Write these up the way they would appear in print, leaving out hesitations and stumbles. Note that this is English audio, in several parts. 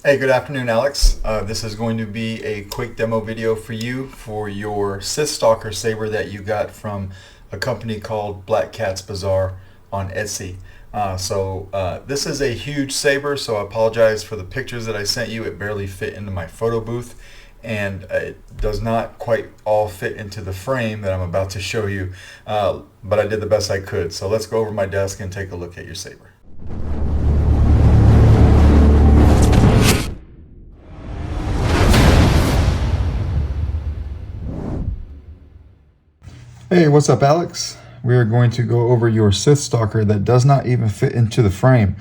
Hey, good afternoon, Alex. This is going to be a quick demo video for you for your Sith Stalker saber that you got from a company called Black Cat's Bazaar on Etsy. This is a huge saber, so I apologize for the pictures that I sent you. It barely fit into my photo booth, and it does not quite all fit into the frame that I'm about to show you, but I did the best I could. So let's go over my desk and take a look at your saber. Hey, what's up, Alex? We are going to go over your Sith Stalker that does not even fit into the frame.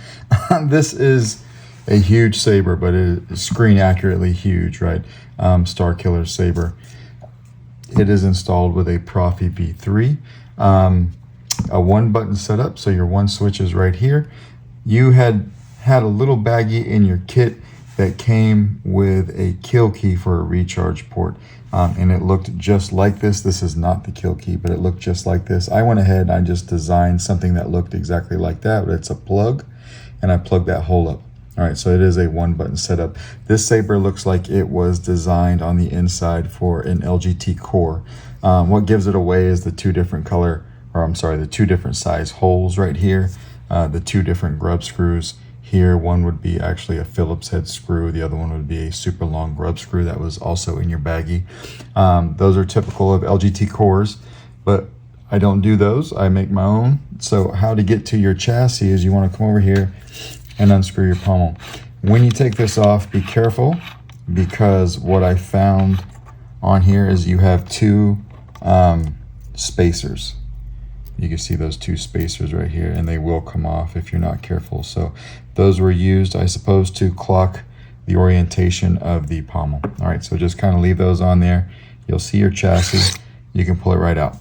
This is a huge saber, but it is screen accurately huge, right? Starkiller saber. It is installed with a Proffie V3, a one-button setup, so your one switch is right here. You had a little baggie in your kit that came with a kill key for a recharge port. And it looked just like this. This is not the kill key, but it looked just like this. I went ahead and I just designed something that looked exactly like that, but it's a plug, and I plugged that hole up. All right, so it is a one-button setup. This saber looks like it was designed on the inside for an LGT core. What gives it away is the two different size holes right here, the two different grub screws. Here, one would be actually a Phillips head screw. The other one would be a super long grub screw that was also in your baggie. Those are typical of LGT cores, but I don't do those. I make my own. So how to get to your chassis is you want to come over here and unscrew your pommel. When you take this off, be careful, because what I found on here is you have two spacers. You can see those two spacers right here, and they will come off if you're not careful. So those were used, I suppose, to clock the orientation of the pommel. All right, so just kind of leave those on there. You'll see your chassis. You can pull it right out.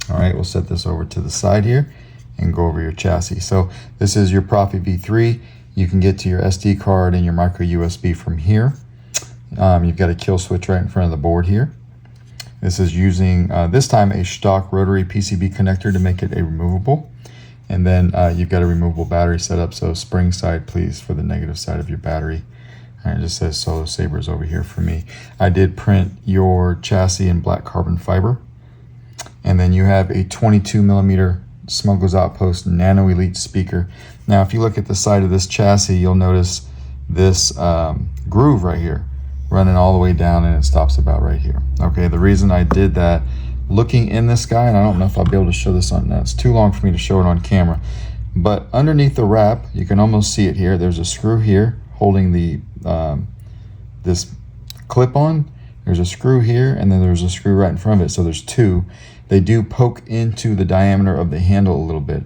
All right, we'll set this over to the side here and go over your chassis. So this is your Proffie V3. You can get to your SD card and your micro USB from here. You've got a kill switch right in front of the board here. This is using, this time, a stock rotary PCB connector to make it a removable. And then you've got a removable battery setup, so spring side, please, for the negative side of your battery. All right, it just says Solo Sabers over here for me. I did print your chassis in black carbon fiber. And then you have a 22mm Smuggler's Outpost Nano Elite speaker. Now, if you look at the side of this chassis, you'll notice this groove right here, running all the way down, and it stops about right here. Okay, the reason I did that, looking in this guy, and I don't know if I'll be able to show this on, now it's too long for me to show it on camera, but underneath the wrap, you can almost see it here. There's a screw here holding the this clip on. There's a screw here, and then there's a screw right in front of it, so there's two. They do poke into the diameter of the handle a little bit.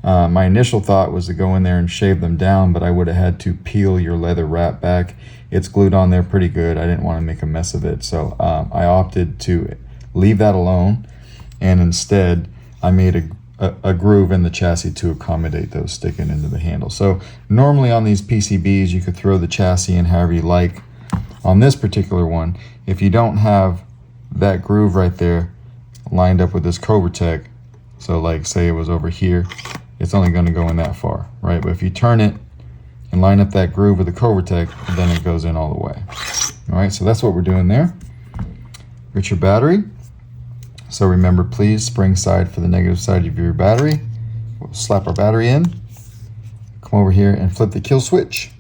My initial thought was to go in there and shave them down, but I would have had to peel your leather wrap back. It's glued on there pretty good. I didn't want to make a mess of it, so I opted to leave that alone, and instead I made a groove in the chassis to accommodate those sticking into the handle. So normally on these PCBs you could throw the chassis in however you like. On this particular one, if you don't have that groove right there lined up with this Cobra Tech, so like say it was over here, it's only going to go in that far, right? But if you turn it and line up that groove with the Cobra Tech, then it goes in all the way. All right, so that's what we're doing there. Get your battery. So remember, please, spring side for the negative side of your battery. We'll slap our battery in. Come over here and flip the kill switch.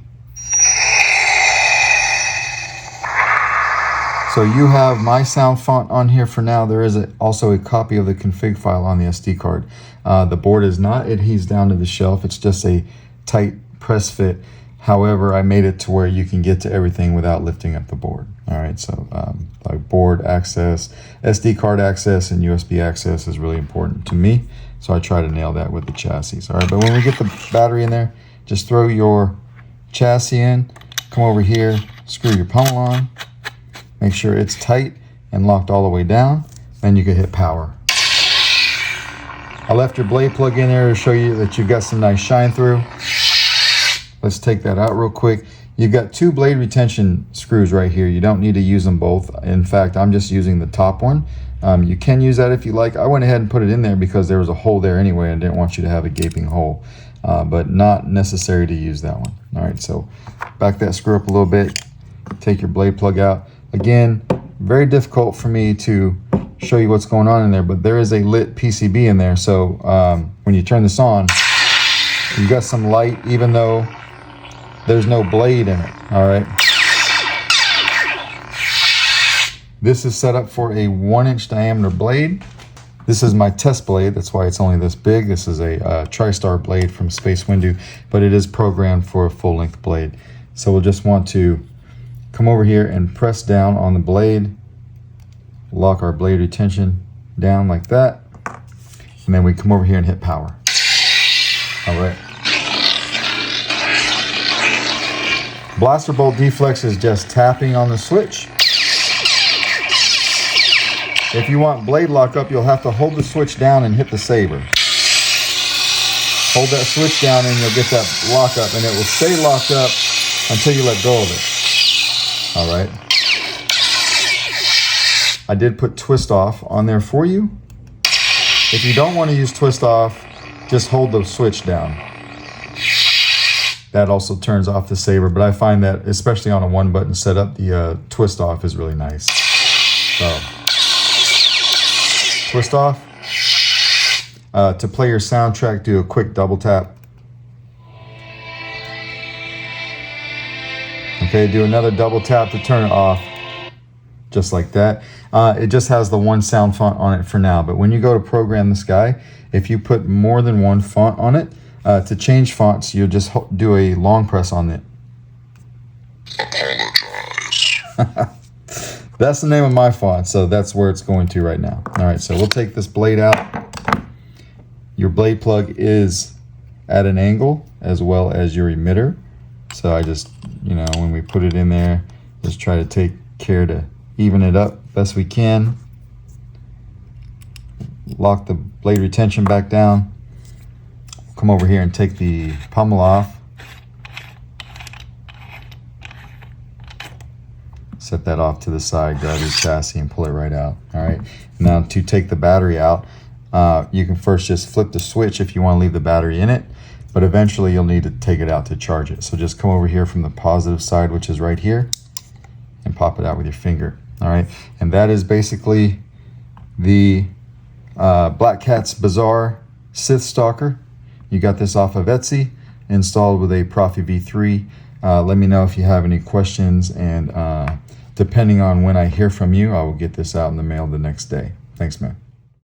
So you have my sound font on here for now. There is also a copy of the config file on the SD card. The board is not adhesed down to the shelf. It's just a tight press fit. However, I made it to where you can get to everything without lifting up the board. All right, so like board access, SD card access, and USB access is really important to me. So I try to nail that with the chassis. All right, but when we get the battery in there, just throw your chassis in, come over here, screw your pommel on, make sure it's tight and locked all the way down, then you can hit power. I left your blade plug in there to show you that you've got some nice shine through. Let's take that out real quick. You've got two blade retention screws right here. You don't need to use them both. In fact, I'm just using the top one. You can use that if you like. I went ahead and put it in there because there was a hole there anyway. I didn't want you to have a gaping hole. but not necessary to use that one. All right, so back that screw up a little bit, take your blade plug out. Again, very difficult for me to show you what's going on in there, but there is a lit PCB in there, so when you turn this on, you got some light even though there's no blade in it. All right, this is set up for a 1-inch diameter blade. This is my test blade, that's why it's only this big. This is a TriStar blade from Space Windu, but it is programmed for a full-length blade. So we'll just want to come over here and press down on the blade, lock our blade retention down like that, and then we come over here and hit power. All right. Blaster bolt deflex is just tapping on the switch. If you want blade lock up, you'll have to hold the switch down and hit the saber. Hold that switch down and you'll get that lock up, and it will stay locked up until you let go of it. All right. I did put twist off on there for you. If you don't want to use twist off, just hold the switch down. That also turns off the saber, but I find that, especially on a 1-button setup, the twist off is really nice. So, twist off. To play your soundtrack, do a quick double tap. Okay, do another double tap to turn it off. Just like that. It just has the one sound font on it for now, but when you go to program this guy, if you put more than one font on it, to change fonts, you'll just do a long press on it. Apologize. That's the name of my font, so that's where it's going to right now. All right, so we'll take this blade out. Your blade plug is at an angle as well as your emitter. So I just, when we put it in there, just try to take care to even it up best we can. Lock the blade retention back down. Come over here and take the pommel off. Set that off to the side, grab your chassis and pull it right out. All right, now to take the battery out, you can first just flip the switch if you want to leave the battery in it, but eventually you'll need to take it out to charge it. So just come over here from the positive side, which is right here, and pop it out with your finger. All right, and that is basically the Black Cat's Bazaar Sith Stalker. You got this off of Etsy, installed with a Proffie V3. Let me know if you have any questions, and depending on when I hear from you, I will get this out in the mail the next day. Thanks, man.